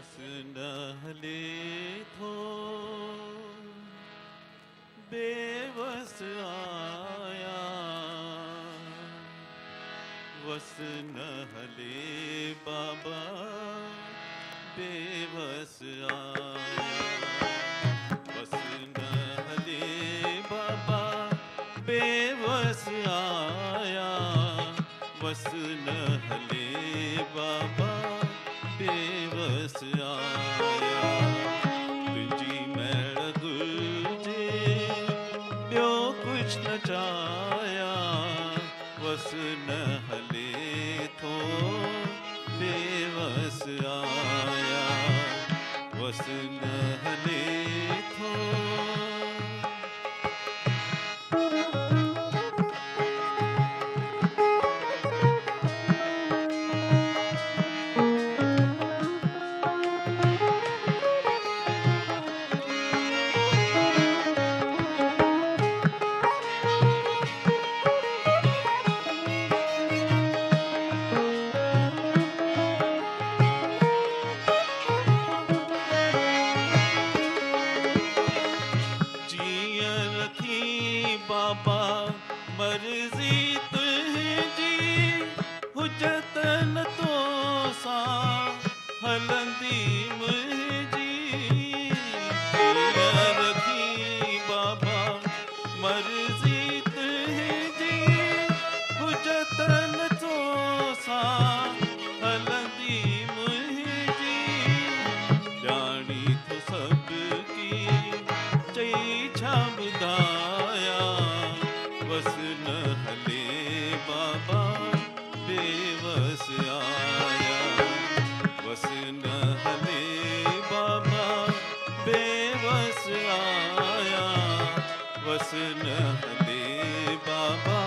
नहले थो बेवस आया, वस नहले बाबा बेवस आया, वस नहले बाबा बेवस आया, वस नहले बाबा बेवस आया। तुझी मैल गुलजे ब्यो कुछ न चाया, वस नहले थो बेवस आया, वस नहले थो। बाबा मर्जी तुझी हुजत न तो सा हलंदी मुझी, रखी बाबा मर्जी तुझी हुजत न तो सा हलंदी मुझी, जानी तो सबकी चई छा बुधाया, वस नहले बाबा बेवस आया, वस नहले बाबा बेवस आया, वस नहले बाबा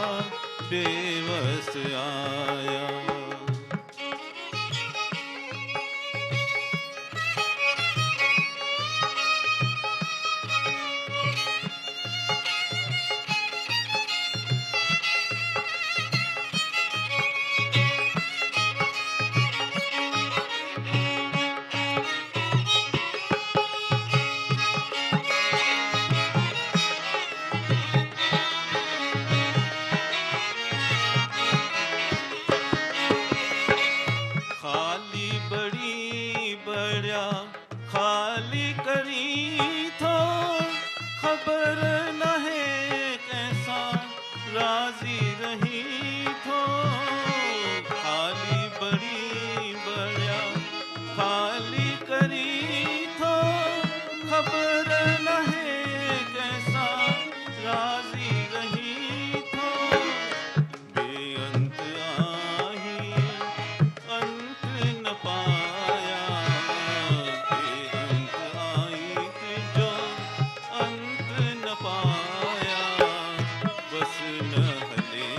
बेवस आया। खाली बड़ी बड़ा खाली करी थो, खबर न है कैसा राजी रही थो, खाली बड़ी बड़ा खाली करी थो, खबर न है कैसा राजी रही थो, बेअंत आही अंत न पाया, बेअंत आई तुझो अंत न पाया, बस नहले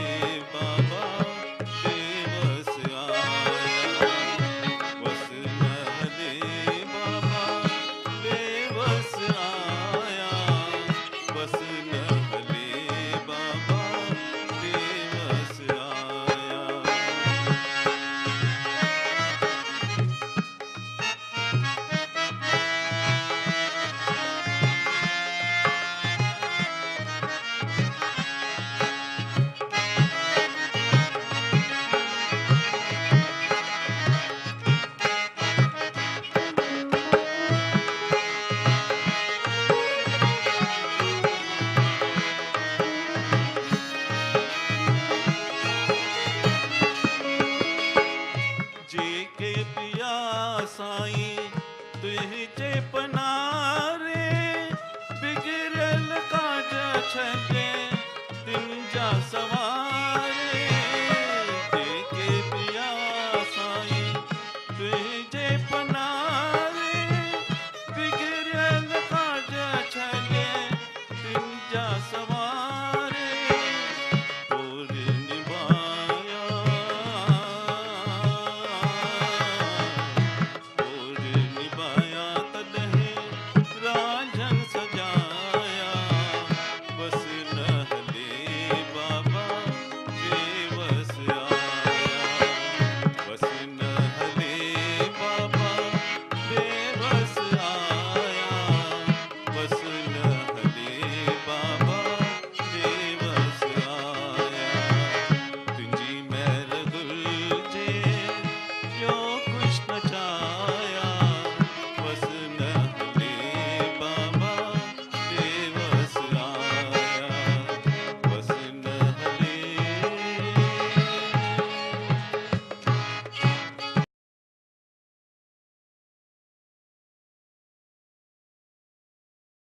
बाबा बेवस आया, बस नहले बाबा बेवस आया, बस नहले बाबा बेवस आया। जेके पिया साईं तुझे पना